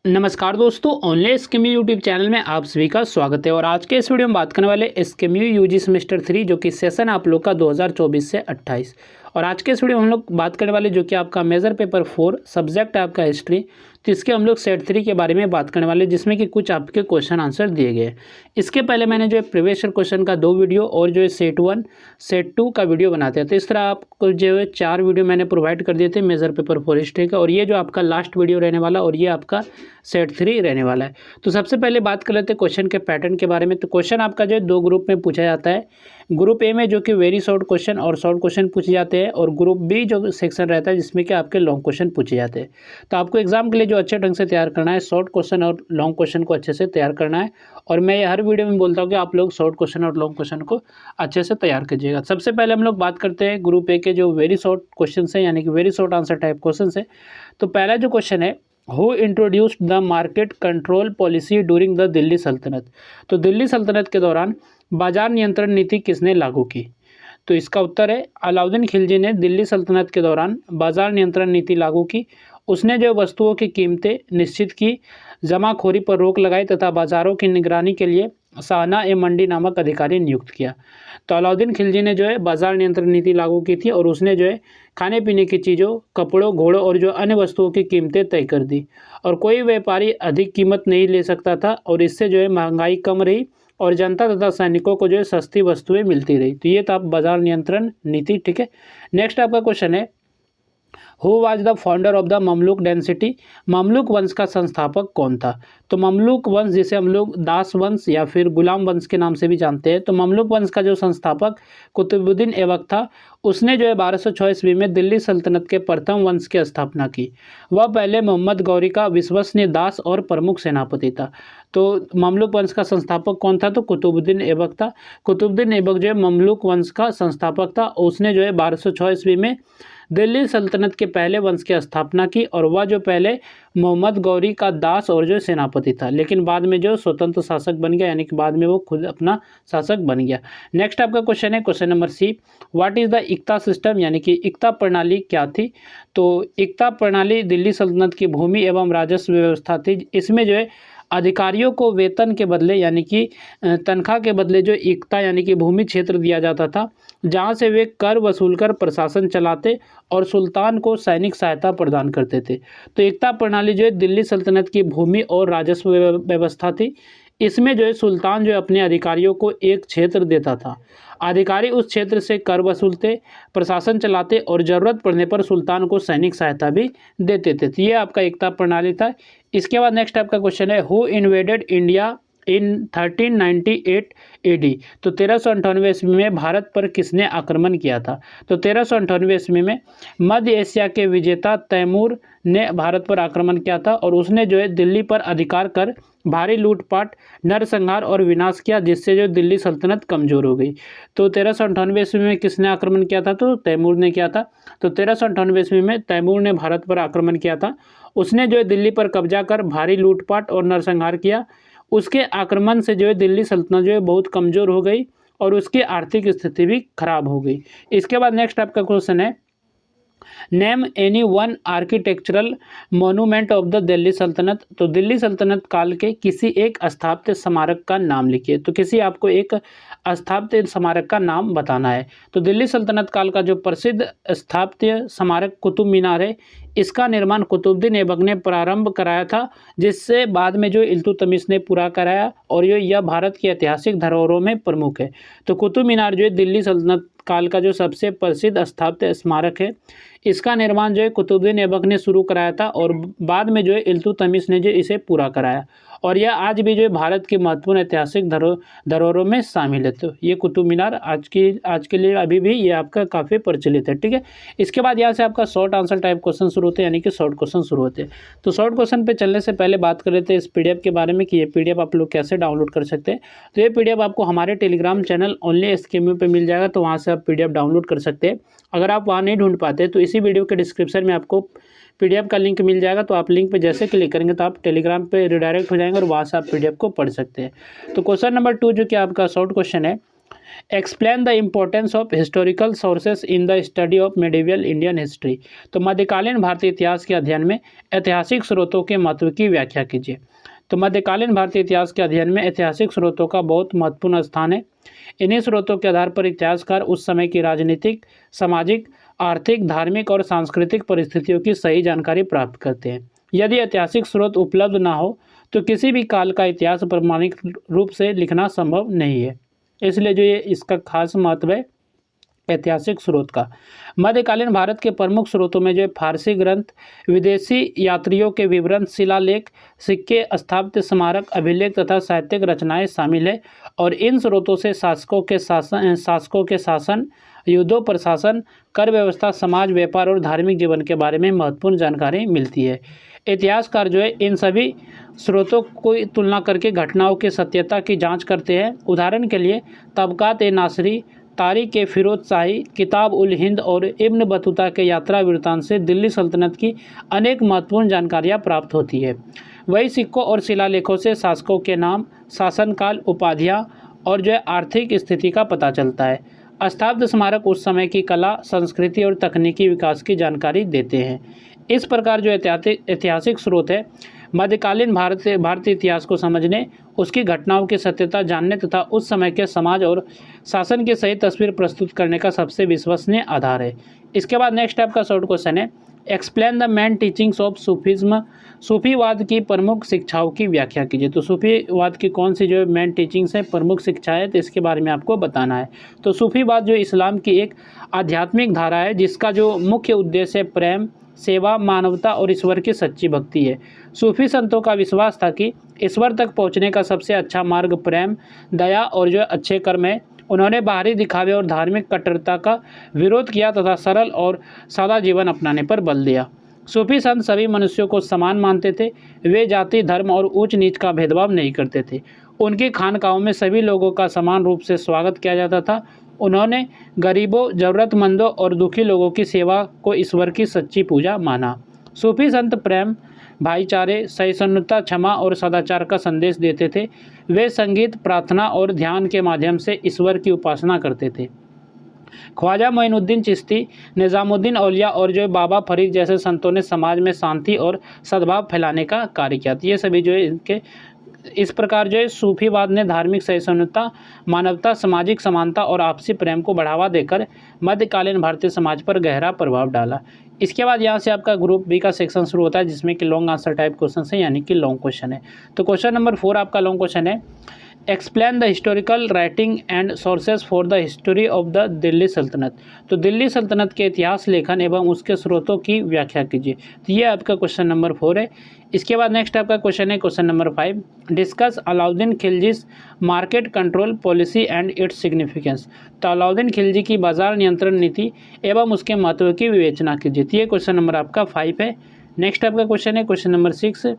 नमस्कार दोस्तों, online एसकेएमयू YouTube channel में आप सभी का स्वागत है। और आज के इस वीडियो में बात करने वाले एसकेएमयू यूजी सेमेस्टर 3 जो कि सेशन आप लोग का 2024 से 28। और आज के इस वीडियो में हम लोग बात करने वाले जो कि आपका मेजर पेपर 4 सब्जेक्ट है आपका हिस्ट्री। तो इसके हम लोग सेट 3 के बारे में बात करने वाले, जिसमें कि कुछ आपके क्वेश्चन आंसर दिए गए। इसके पहले मैंने जो है प्रीवियस ईयर क्वेश्चन का 2 वीडियो और जो है सेट 1 सेट 2 का वीडियो बनाते हैं। तो इस तरह आपको जो है 4 वीडियो मैंने प्रोवाइड कर दिए थे मेजर पेपर 4 हिस्ट्री का। और ये जो आपका लास्ट वीडियो रहने वाला और ये आपका सेट 3 रहने वाला है। तो सबसे पहले बात कर लेते हैं क्वेश्चन के पैटर्न के बारे में। तो क्वेश्चन आपका जो है 2 ग्रुप में पूछा जाता है। ग्रुप ए में जो कि वेरी शॉर्ट क्वेश्चन और शॉर्ट क्वेश्चन पूछे जाते हैं, और ग्रुप बी जो सेक्शन रहता है जिसमें कि आपके लॉन्ग क्वेश्चन पूछे जाते हैं। तो आपको एग्जाम के लिए जो अच्छे ढंग से तैयार करना है, शॉर्ट क्वेश्चन और लॉन्ग क्वेश्चन को अच्छे से तैयार करना है। और मैं ये हर वीडियो में बोलता हूँ कि आप लोग शॉर्ट क्वेश्चन और लॉन्ग क्वेश्चन को अच्छे से तैयार कीजिएगा। सबसे पहले हम लोग बात करते हैं ग्रुप ए के जो वेरी शॉर्ट क्वेश्चन है, यानी कि very short answer type question है। तो पहला जो क्वेश्चन है, who introduced the market control policy during the Delhi सल्तनत। तो दिल्ली सल्तनत के दौरान बाजार नियंत्रण नीति किसने लागू की? तो इसका उत्तर है अलाउद्दीन खिलजी ने दिल्ली सल्तनत के दौरान बाजार नियंत्रण नीति लागू की। उसने जो वस्तुओं की कीमतें निश्चित की, जमाखोरी पर रोक लगाई तथा बाजारों की निगरानी के लिए शाहना ए मंडी नामक अधिकारी नियुक्त किया। तो अलाउद्दीन खिलजी ने जो है बाजार नियंत्रण नीति लागू की थी, और उसने जो है खाने पीने की चीज़ों, कपड़ों, घोड़ों और जो अन्य वस्तुओं की कीमतें तय कर दी। और कोई व्यापारी अधिक कीमत नहीं ले सकता था, और इससे जो है महंगाई कम रही और जनता तथा सैनिकों को जो है सस्ती वस्तुएं मिलती रही। तो ये था बाजार नियंत्रण नीति। ठीक है, नेक्स्ट आपका क्वेश्चन है, who was the founder of the Mamluk dynasty. Mamluk वंश का संस्थापक कौन था? तो ममलुक वंश, जिसे हम लोग दास वंश या फिर गुलाम वंश के नाम से भी जानते हैं, तो ममलुक वंश का जो संस्थापक कुतुबुद्दीन ऐबक था, उसने जो है 1206 ईस्वी में दिल्ली सल्तनत के प्रथम वंश की स्थापना की। वह पहले मोहम्मद गौरी का विश्वसनीय दास और प्रमुख सेनापति था। तो ममलुक वंश का संस्थापक कौन था? तो कुतुबुद्दीन ऐबक था। कुतुबुद्दीन ऐबक जो है ममलुक वंश का संस्थापक था। उसने जो है 1206 ईस्वी में दिल्ली सल्तनत के पहले वंश की स्थापना की, और वह जो पहले मोहम्मद गौरी का दास और जो सेनापति था, लेकिन बाद में जो स्वतंत्र शासक बन गया, यानी कि बाद में वो खुद अपना शासक बन गया। नेक्स्ट आपका क्वेश्चन है question number C, what is the iqta system, यानी कि इक्ता प्रणाली क्या थी? तो इक्ता प्रणाली दिल्ली सल्तनत की भूमि एवं राजस्व व्यवस्था थी। इसमें जो है अधिकारियों को वेतन के बदले, यानी कि तनख्वाह के बदले जो इक्ता यानी कि भूमि क्षेत्र दिया जाता था, जहां से वे कर वसूल कर प्रशासन चलाते और सुल्तान को सैनिक सहायता प्रदान करते थे। तो इक्ता प्रणाली जो है दिल्ली सल्तनत की भूमि और राजस्व व्यवस्था थी। इसमें जो है सुल्तान जो है अपने अधिकारियों को एक क्षेत्र देता था। अधिकारी उस क्षेत्र से कर वसूलते, प्रशासन चलाते और ज़रूरत पड़ने पर सुल्तान को सैनिक सहायता भी देते थे। तो ये आपका एकता प्रणाली था। इसके बाद नेक्स्ट आपका क्वेश्चन है, who invaded India in 1398 AD. तो 1398 ईस्वी में भारत पर किसने आक्रमण किया था? तो 1398 ईस्वी में मध्य एशिया के विजेता तैमूर ने भारत पर आक्रमण किया था, और उसने जो है दिल्ली पर अधिकार कर भारी लूटपाट, नरसंहार और विनाश किया, जिससे जो दिल्ली सल्तनत कमज़ोर हो गई। तो 1398 ईस्वी में किसने आक्रमण किया था? तो तैमूर ने किया था। तो 1398 ईस्वी में तैमूर ने भारत पर आक्रमण किया था। उसने जो है दिल्ली पर कब्जा कर भारी लूटपाट और नरसंहार किया। उसके आक्रमण से जो है दिल्ली सल्तनत जो है बहुत कमज़ोर हो गई, और उसकी आर्थिक स्थिति भी खराब हो गई। इसके बाद नेक्स्ट आपका क्वेश्चन है, name any one architectural monument of the Delhi सल्तनत। तो दिल्ली सल्तनत काल के किसी एक स्थापत्य स्मारक का नाम लिखिए। तो किसी आपको एक स्थापत्य स्मारक का नाम बताना है। तो दिल्ली सल्तनत काल का जो प्रसिद्ध स्थापत्य स्मारक कुतुब मीनार है, इसका निर्माण कुतुबुद्दीन ऐबक ने प्रारंभ कराया था, जिससे बाद में जो इल्तुतमिश ने पूरा कराया, और यह भारत की ऐतिहासिक धरोहरों में प्रमुख है। तो कुतुब मीनार जो है दिल्ली सल्तनत काल का जो सबसे प्रसिद्ध स्थापत्य स्मारक है, इसका निर्माण जो है कुतुबुद्दीन ऐबक ने शुरू कराया था, और बाद में जो है इल्तुतमिश ने जो इसे पूरा कराया, और यह आज भी जो है भारत की महत्वपूर्ण ऐतिहासिक धरोहरों में शामिल है। तो ये कुतुब मीनार आज के लिए अभी भी ये आपका काफ़ी प्रचलित है। ठीक है, इसके बाद यहाँ से आपका शॉर्ट आंसर टाइप क्वेश्चन शुरू होते हैं, यानी कि शॉर्ट क्वेश्चन शुरू होते हैं। तो शॉर्ट क्वेश्चन पे चलने से पहले बात कर लेते हैं इस पीडीएफ के बारे में कि ये पीडीएफ आप लोग कैसे डाउनलोड कर सकते हैं। तो ये पीडीएफ आपको हमारे टेलीग्राम चैनल ओनली एसकेएमयू पे मिल जाएगा, तो वहाँ से आप पीडीएफ डाउनलोड कर सकते हैं। अगर आप वहाँ नहीं ढूंढ पाते तो इसी वीडियो के डिस्क्रिप्शन में आपको पीडीएफ का लिंक मिल जाएगा, तो आप लिंक पे जैसे क्लिक करेंगे तो आप टेलीग्राम पे रिडायरेक्ट हो जाएंगे, और वहाँ से आप पीडीएफ को पढ़ सकते हैं। तो क्वेश्चन नंबर 2 जो कि आपका शॉर्ट क्वेश्चन है, explain the importance of historical sources in the study of medieval Indian history. तो मध्यकालीन भारतीय इतिहास के अध्ययन में ऐतिहासिक स्रोतों के महत्व की व्याख्या कीजिए। तो मध्यकालीन भारतीय इतिहास के अध्ययन में ऐतिहासिक स्रोतों का बहुत महत्वपूर्ण स्थान है। इन्हीं स्रोतों के आधार पर इतिहासकार उस समय की राजनीतिक, सामाजिक, आर्थिक, धार्मिक और सांस्कृतिक परिस्थितियों की सही जानकारी प्राप्त करते हैं। यदि ऐतिहासिक स्रोत उपलब्ध ना हो तो किसी भी काल का इतिहास प्रमाणिक रूप से लिखना संभव नहीं है। इसलिए जो ये इसका खास महत्व है ऐतिहासिक स्रोत का। मध्यकालीन भारत के प्रमुख स्रोतों में जो फारसी ग्रंथ, विदेशी यात्रियों के विवरण, शिलालेख, सिक्के, स्थापत्य, स्मारक, अभिलेख तथा साहित्यिक रचनाएं शामिल है। और इन स्रोतों से शासकों के शासन, युद्धों, प्रशासन, कर व्यवस्था, समाज, व्यापार और धार्मिक जीवन के बारे में महत्वपूर्ण जानकारी मिलती है। इतिहासकार जो है इन सभी स्रोतों को तुलना करके घटनाओं की सत्यता की जांच करते हैं। उदाहरण के लिए तबकात-ए-नासरी, तारीख-ए-फिरोज शाही, किताब-उल-हिंद और इब्न बतूता के यात्रा वृत्तांत से दिल्ली सल्तनत की अनेक महत्वपूर्ण जानकारियाँ प्राप्त होती है। वही सिक्कों और शिलालेखों से शासकों के नाम, शासनकाल, उपाधियाँ और जो है आर्थिक स्थिति का पता चलता है। स्थापत्य स्मारक उस समय की कला, संस्कृति और तकनीकी विकास की जानकारी देते हैं। इस प्रकार जो ऐतिहासिक स्रोत है मध्यकालीन भारतीय इतिहास को समझने, उसकी घटनाओं की सत्यता जानने तथा उस समय के समाज और शासन की सही तस्वीर प्रस्तुत करने का सबसे विश्वसनीय आधार है। इसके बाद नेक्स्ट आपका शॉर्ट क्वेश्चन है, explain the main teachings of Sufism. सूफीवाद की प्रमुख शिक्षाओं की व्याख्या कीजिए। तो सूफीवाद की कौन सी जो मेन टीचिंग्स है, प्रमुख शिक्षा है, तो इसके बारे में आपको बताना है। तो सूफीवाद जो इस्लाम की एक आध्यात्मिक धारा है जिसका जो मुख्य उद्देश्य प्रेम, सेवा, मानवता और ईश्वर की सच्ची भक्ति है। सूफी संतों का विश्वास था कि ईश्वर तक पहुंचने का सबसे अच्छा मार्ग प्रेम, दया और जो अच्छे कर्म है। उन्होंने बाहरी दिखावे और धार्मिक कट्टरता का विरोध किया तथा सरल और सादा जीवन अपनाने पर बल दिया। सूफी संत सभी मनुष्यों को समान मानते थे। वे जाति, धर्म और ऊंच नीच का भेदभाव नहीं करते थे। उनकी खानकाहों में सभी लोगों का समान रूप से स्वागत किया जाता था। उन्होंने गरीबों, ज़रूरतमंदों और दुखी लोगों की सेवा को ईश्वर की सच्ची पूजा माना। सूफी संत प्रेम, भाईचारे, सहिष्णुता, क्षमा और सदाचार का संदेश देते थे। वे संगीत, प्रार्थना और ध्यान के माध्यम से ईश्वर की उपासना करते थे। ख्वाजा मोइनुद्दीन चिश्ती, निज़ामुद्दीन औलिया और जो बाबा फरीद जैसे संतों ने समाज में शांति और सद्भाव फैलाने का कार्य किया। ये सभी जो है इनके इस प्रकार जो है सूफीवाद ने धार्मिक सहिष्णुता, मानवता, सामाजिक समानता और आपसी प्रेम को बढ़ावा देकर मध्यकालीन भारतीय समाज पर गहरा प्रभाव डाला। इसके बाद यहाँ से आपका ग्रुप बी का सेक्शन शुरू होता है जिसमें कि लॉन्ग आंसर टाइप क्वेश्चन है, यानी कि लॉन्ग क्वेश्चन है। तो क्वेश्चन नंबर 4 आपका लॉन्ग क्वेश्चन है, explain the historical writing and sources for the history of the Delhi सल्तनत। तो दिल्ली सल्तनत के इतिहास लेखन एवं उसके स्रोतों की व्याख्या कीजिए। तो ये आपका क्वेश्चन नंबर 4 है। इसके बाद नेक्स्ट आपका क्वेश्चन है question number 5, discuss Alauddin Khilji's market control policy and its significance. तो अलाउद्दीन खिलजी की बाजार नियंत्रण नीति एवं उसके महत्व की विवेचना कीजिए। तो ये क्वेश्चन नंबर आपका 5 है। नेक्स्ट आपका क्वेश्चन है question number 6,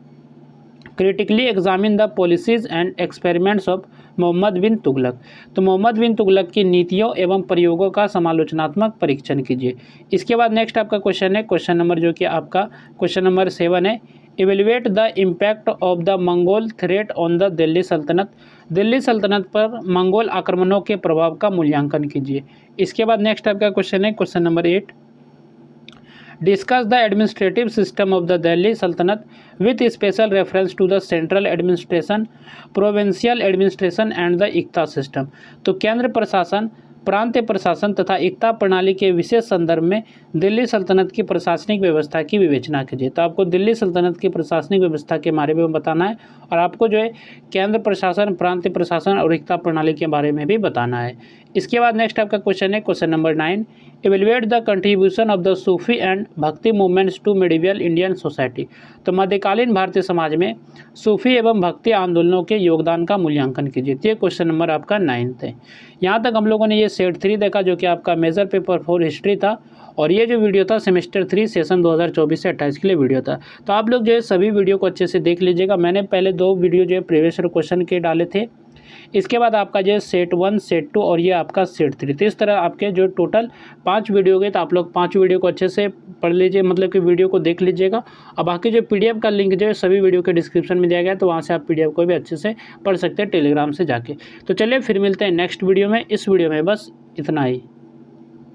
critically examine the policies and experiments of Muhammad bin Tughlaq. तो मोहम्मद बिन तुगलक की नीतियों एवं प्रयोगों का समालोचनात्मक परीक्षण कीजिए। इसके बाद नेक्स्ट आपका क्वेश्चन है क्वेश्चन नंबर जो कि आपका क्वेश्चन नंबर 7 है, evaluate the impact of the Mongol threat on the Delhi सल्तनत। दिल्ली सल्तनत पर मंगोल आक्रमणों के प्रभाव का मूल्यांकन कीजिए। इसके बाद नेक्स्ट आपका क्वेश्चन है question number 8, discuss the administrative system of the Delhi Sultanate with special reference to the central administration, provincial administration and the iqta system. तो केंद्र प्रशासन, प्रांतीय प्रशासन तथा इक्ता प्रणाली के विशेष संदर्भ में दिल्ली सल्तनत की प्रशासनिक व्यवस्था की विवेचना कीजिए। तो आपको दिल्ली सल्तनत की प्रशासनिक व्यवस्था के बारे में बताना है और आपको जो है केंद्र प्रशासन, प्रांतीय प्रशासन और इक्ता प्रणाली के बारे में भी बताना है। इसके बाद नेक्स्ट आपका क्वेश्चन है question number 9, evaluate the contribution of the Sufi and Bhakti movements to medieval Indian society. तो मध्यकालीन भारतीय समाज में सूफी एवं भक्ति आंदोलनों के योगदान का मूल्यांकन कीजिए। ये क्वेश्चन नंबर आपका 9 है। यहाँ तक हम लोगों ने ये सेट 3 देखा जो कि आपका मेजर पेपर 4 हिस्ट्री था और ये जो वीडियो था सेमेस्टर 3 सेशन 2024 से 28 के लिए वीडियो था। तो आप लोग जो है सभी वीडियो को अच्छे से देख लीजिएगा। मैंने पहले 2 वीडियो जो है प्रीवियस ईयर क्वेश्चन के डाले थे, इसके बाद आपका जो है सेट 1, सेट 2 और ये आपका सेट 3। तो इस तरह आपके जो टोटल 5 वीडियो गए, तो आप लोग 5 वीडियो को अच्छे से पढ़ लीजिए, मतलब कि वीडियो को देख लीजिएगा। और बाकी जो PDF का लिंक जो है सभी वीडियो के डिस्क्रिप्शन में दिया गया है, तो वहाँ से आप PDF को भी अच्छे से पढ़ सकते हैं टेलीग्राम से जाके। तो चलिए फिर मिलते हैं नेक्स्ट वीडियो में। इस वीडियो में बस इतना ही।